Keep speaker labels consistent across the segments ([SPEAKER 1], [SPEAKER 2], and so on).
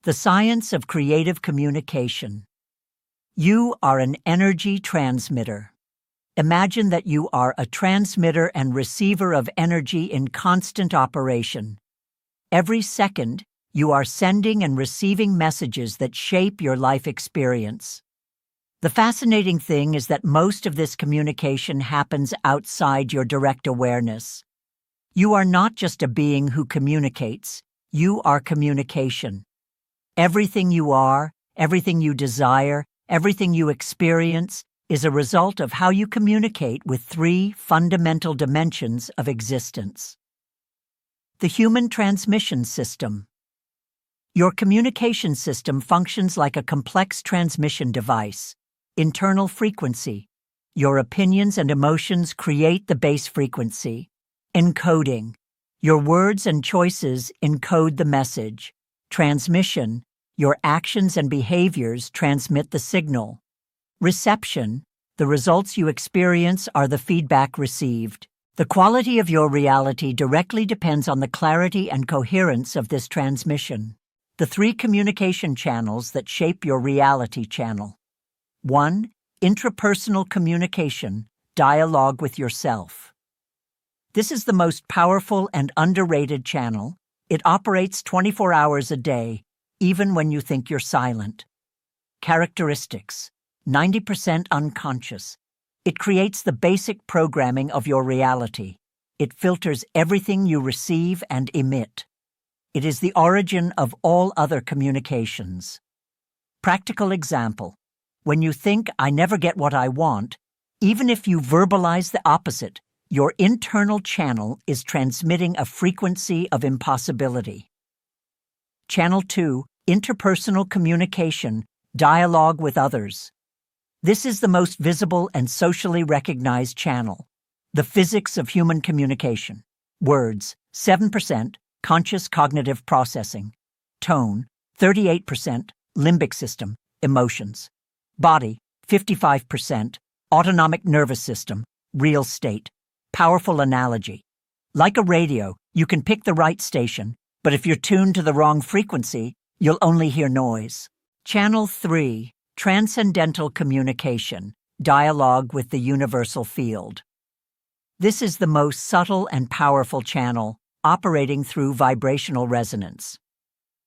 [SPEAKER 1] The science of creative communication. You are an energy transmitter. Imagine that you are a transmitter and receiver of energy in constant operation. Every second, you are sending and receiving messages that shape your life experience. The fascinating thing is that most of this communication happens outside your direct awareness. You are not just a being who communicates, you are communication. Everything you are, everything you desire, everything you experience is a result of how you communicate with three fundamental dimensions of existence. The human transmission system. Your communication system functions like a complex transmission device. Internal frequency. Your opinions and emotions create the base frequency. Encoding. Your words and choices encode the message. Transmission. Your actions and behaviors transmit the signal. Reception. The results you experience are the feedback received. The quality of your reality directly depends on the clarity and coherence of this transmission. The three communication channels that shape your reality channel. 1. Intrapersonal communication, dialogue with yourself. This is the most powerful and underrated channel. It operates 24 hours a day, even when you think you're silent. Characteristics: 90% unconscious. It creates the basic programming of your reality. It filters everything you receive and emit. It is the origin of all other communications. Practical example: when you think, "I never get what I want," even if you verbalize the opposite, your internal channel is transmitting a frequency of impossibility. Channel 2, Interpersonal Communication, dialogue with others. This is the most visible and socially recognized channel. The physics of human communication. Words, 7%, conscious cognitive processing. Tone, 38%, limbic system, emotions. Body, 55%, autonomic nervous system, real state. Powerful analogy. Like a radio, you can pick the right station, but if you're tuned to the wrong frequency, you'll only hear noise. Channel 3, Transcendental Communication, dialogue with the universal field. This is the most subtle and powerful channel, operating through vibrational resonance.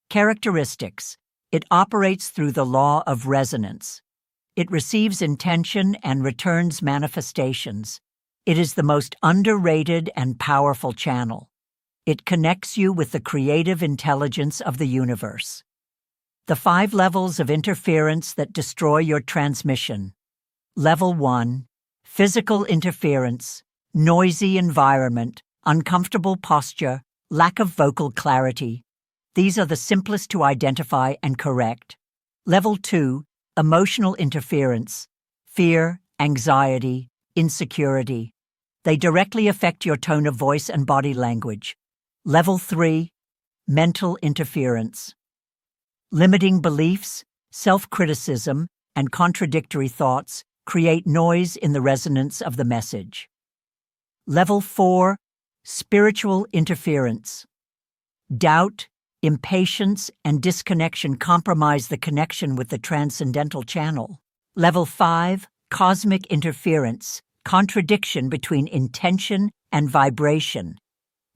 [SPEAKER 1] Characteristics: it operates through the law of resonance. It receives intention and returns manifestations. It is the most underrated and powerful channel. It connects you with the creative intelligence of the universe. The 5 levels of interference that destroy your transmission. Level 1, physical interference, noisy environment, uncomfortable posture, lack of vocal clarity. These are the simplest to identify and correct. Level 2, emotional interference, fear, anxiety, insecurity. They directly affect your tone of voice and body language. Level 3, mental interference. Limiting beliefs, self-criticism, and contradictory thoughts create noise in the resonance of the message. Level 4, spiritual interference. Doubt, impatience, and disconnection compromise the connection with the transcendental channel. Level 5, cosmic interference, contradiction between intention and vibration.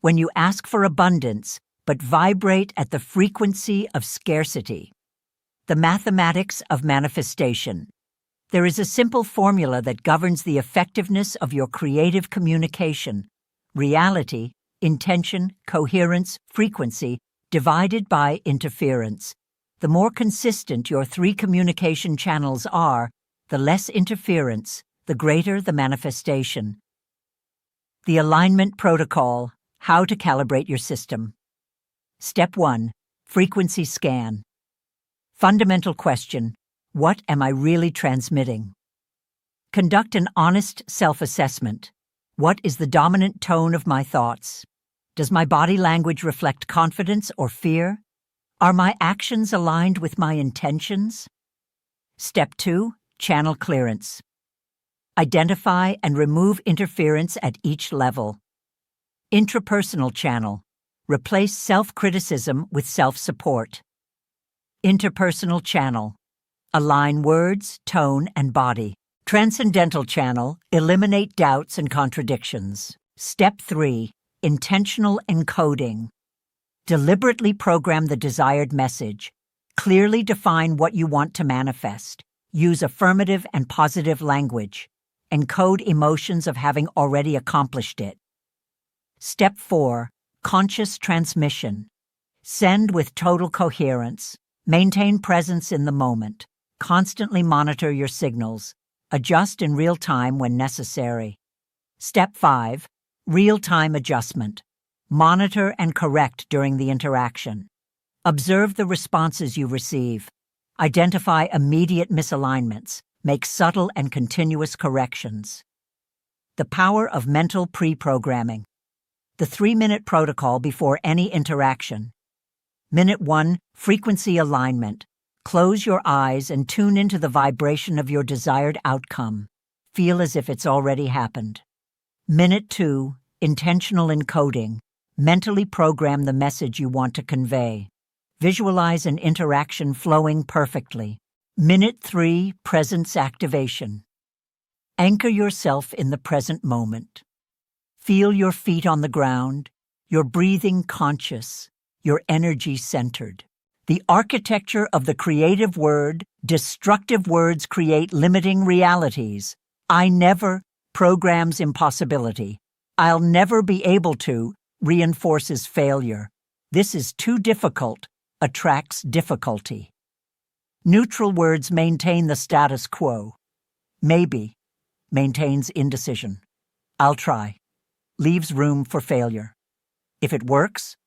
[SPEAKER 1] When you ask for abundance, but vibrate at the frequency of scarcity. The mathematics of manifestation. There is a simple formula that governs the effectiveness of your creative communication: reality, intention, coherence, frequency, divided by interference. The more consistent your 3 communication channels are, the less interference, the greater the manifestation. The alignment protocol: how to calibrate your system. Step 1, frequency scan. Fundamental question: what am I really transmitting? Conduct an honest self-assessment. What is the dominant tone of my thoughts? Does my body language reflect confidence or fear? Are my actions aligned with my intentions? Step 2, channel clearance. Identify and remove interference at each level. Intrapersonal channel. Replace self-criticism with self-support. Interpersonal channel. Align words, tone, and body. Transcendental channel. Eliminate doubts and contradictions. Step 3. Intentional encoding. Deliberately program the desired message. Clearly define what you want to manifest. Use affirmative and positive language. Encode emotions of having already accomplished it. Step 4. Conscious transmission. Send with total coherence. Maintain presence in the moment. Constantly monitor your signals. Adjust in real time when necessary. Step 5. Real-time adjustment. Monitor and correct during the interaction. Observe the responses you receive. Identify immediate misalignments. Make subtle and continuous corrections. The power of mental pre-programming. The 3-minute protocol before any interaction. Minute 1, frequency alignment. Close your eyes and tune into the vibration of your desired outcome. Feel as if it's already happened. Minute 2, intentional encoding. Mentally program the message you want to convey. Visualize an interaction flowing perfectly. Minute 3, presence activation. Anchor yourself in the present moment. Feel your feet on the ground, your breathing conscious, your energy centered. The architecture of the creative word, destructive words create limiting realities. I never programs impossibility. I'll never be able to reinforces failure. This is too difficult attracts difficulty. Neutral words maintain the status quo. Maybe maintains indecision. I'll try. Leaves room for failure. If it works,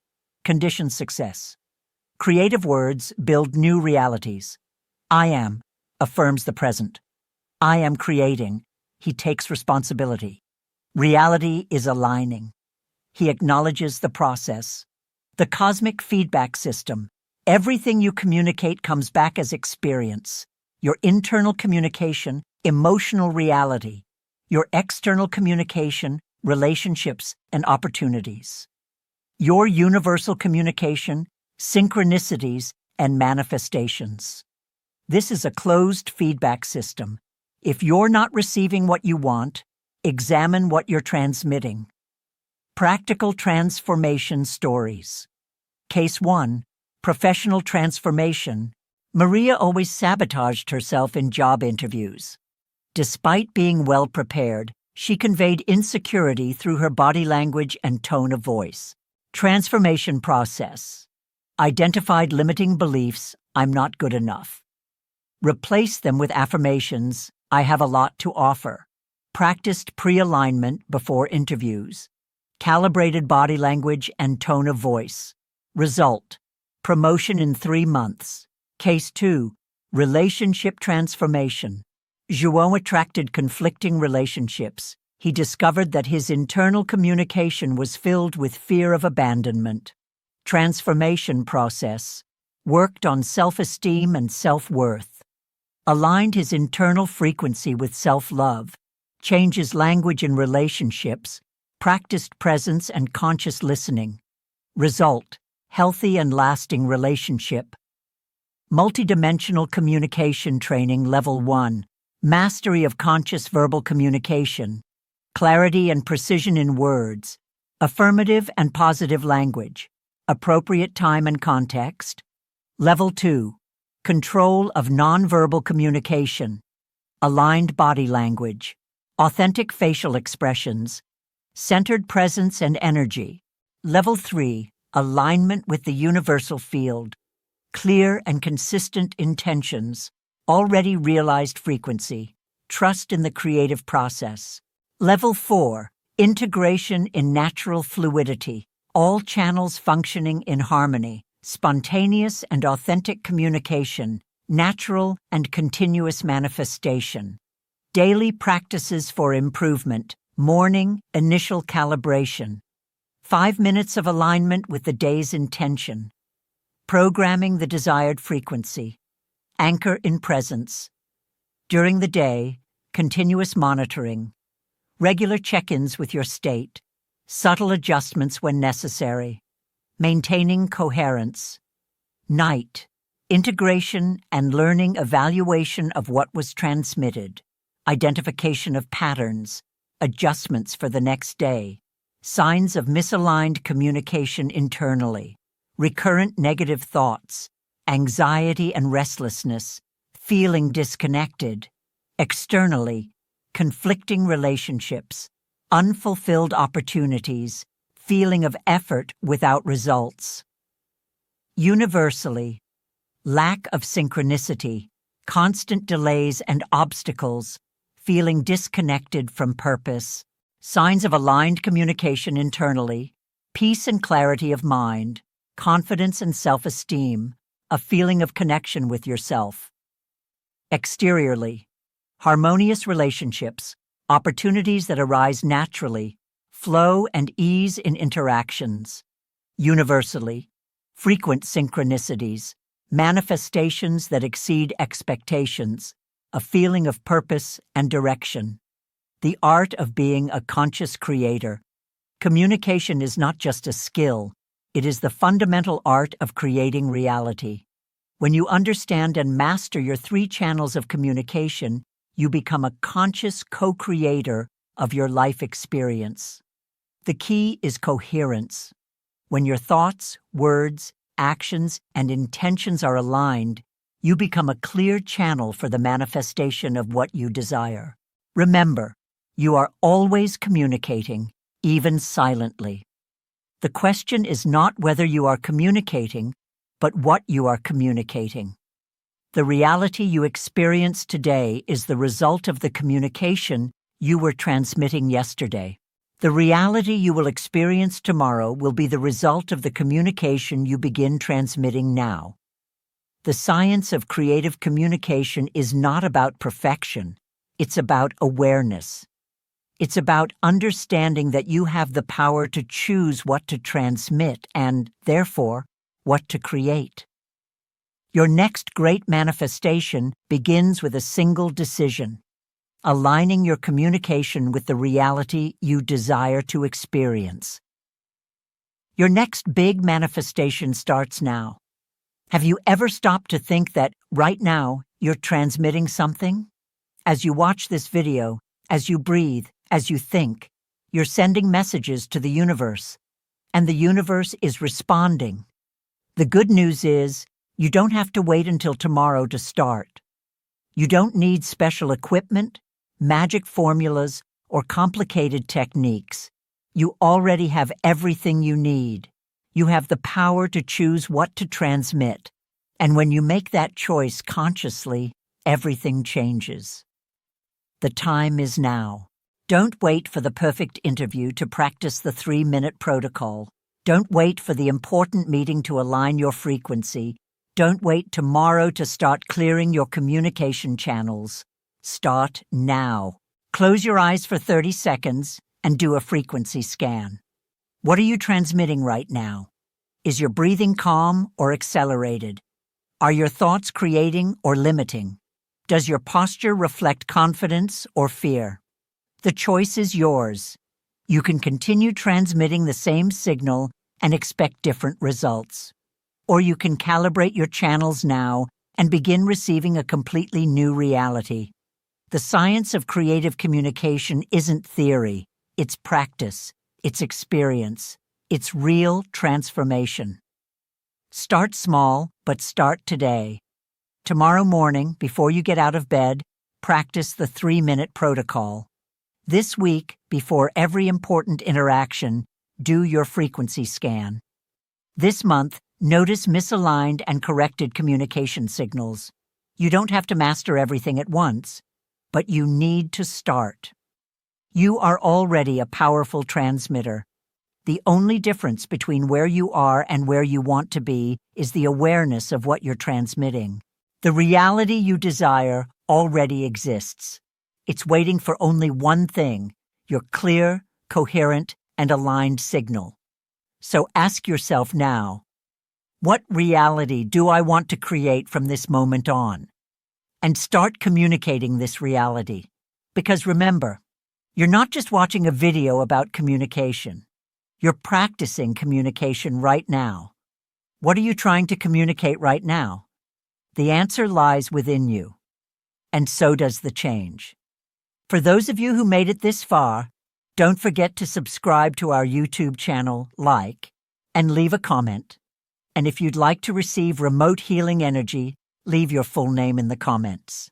[SPEAKER 1] conditions success. Creative words build new realities. I am affirms the present. I am creating. He takes responsibility. Reality is aligning. He acknowledges the process. The cosmic feedback system. Everything you communicate comes back as experience. Your internal communication, emotional reality. Your external communication, relationships and opportunities. Your universal communication, synchronicities and manifestations. This is a closed feedback system. If you're not receiving what you want, examine what you're transmitting. Practical transformation stories. Case 1. Professional transformation. Maria always sabotaged herself in job interviews. Despite being well prepared, she conveyed insecurity through her body language and tone of voice. Transformation process. Identified limiting beliefs, I'm not good enough. Replace them with affirmations, I have a lot to offer. Practiced pre-alignment before interviews. Calibrated body language and tone of voice. Result. Promotion in 3 months. Case 2. Relationship transformation. João attracted conflicting relationships. He discovered that his internal communication was filled with fear of abandonment. Transformation process. Worked on self-esteem and self-worth. Aligned his internal frequency with self-love. Changes language in relationships. Practiced presence and conscious listening. Result. Healthy and lasting relationship. Multidimensional communication training level 1. Mastery of conscious verbal communication. Clarity and precision in words. Affirmative and positive language. Appropriate time and context. Level 2. Control of nonverbal communication. Aligned body language. Authentic facial expressions. Centered presence and energy. Level 3. Alignment with the universal field. Clear and consistent intentions. Already realized frequency. Trust in the creative process. Level 4. Integration in natural fluidity. All channels functioning in harmony. Spontaneous and authentic communication. Natural and continuous manifestation. Daily practices for improvement. Morning, initial calibration. 5 minutes of alignment with the day's intention. Programming the desired frequency. Anchor in presence. During the day, continuous monitoring. Regular check-ins with your state. Subtle adjustments when necessary. Maintaining coherence. Night. integration and learning evaluation of what was transmitted, identification of patterns, adjustments for the next day, signs of misaligned communication internally, recurrent negative thoughts, anxiety and restlessness, feeling disconnected, externally, conflicting relationships, unfulfilled opportunities, feeling of effort without results. Universally, lack of synchronicity, constant delays and obstacles, feeling disconnected from purpose, signs of aligned communication internally, peace and clarity of mind, confidence and self-esteem, a feeling of connection with yourself. Exteriorly, harmonious relationships, opportunities that arise naturally, flow and ease in interactions. Universally, frequent synchronicities, manifestations that exceed expectations, a feeling of purpose and direction. The art of being a conscious creator. Communication is not just a skill, it is the fundamental art of creating reality. When you understand and master your 3 channels of communication, you become a conscious co-creator of your life experience. The key is coherence. When your thoughts, words, actions, and intentions are aligned, you become a clear channel for the manifestation of what you desire. Remember, you are always communicating, even silently. The question is not whether you are communicating, but what you are communicating. The reality you experience today is the result of the communication you were transmitting yesterday. The reality you will experience tomorrow will be the result of the communication you begin transmitting now. The science of creative communication is not about perfection. It's about awareness. It's about understanding that you have the power to choose what to transmit and, therefore, what to create. Your next great manifestation begins with a single decision: aligning your communication with the reality you desire to experience. Your next big manifestation starts now. Have you ever stopped to think that right now you're transmitting something? As you watch this video, as you breathe, as you think, you're sending messages to the universe, and the universe is responding. The good news is, you don't have to wait until tomorrow to start. You don't need special equipment, magic formulas, or complicated techniques. You already have everything you need. You have the power to choose what to transmit. And when you make that choice consciously, everything changes. The time is now. Don't wait for the perfect interview to practice the 3-minute protocol. Don't wait for the important meeting to align your frequency. Don't wait tomorrow to start clearing your communication channels. Start now. Close your eyes for 30 seconds and do a frequency scan. What are you transmitting right now? Is your breathing calm or accelerated? Are your thoughts creating or limiting? Does your posture reflect confidence or fear? The choice is yours. You can continue transmitting the same signal and expect different results. Or you can calibrate your channels now and begin receiving a completely new reality. The science of creative communication isn't theory, it's practice, it's experience, it's real transformation. Start small, but start today. Tomorrow morning, before you get out of bed, practice the 3-minute protocol. This week, before every important interaction, do your frequency scan. This month, notice misaligned and corrected communication signals. You don't have to master everything at once, but you need to start. You are already a powerful transmitter. The only difference between where you are and where you want to be is the awareness of what you're transmitting. The reality you desire already exists. It's waiting for only one thing: your clear, coherent, and aligned signal. So ask yourself now, what reality do I want to create from this moment on? And start communicating this reality. Because remember, you're not just watching a video about communication. You're practicing communication right now. What are you trying to communicate right now? The answer lies within you, and so does the change. For those of you who made it this far, don't forget to subscribe to our YouTube channel, like, and leave a comment. And if you'd like to receive remote healing energy, leave your full name in the comments.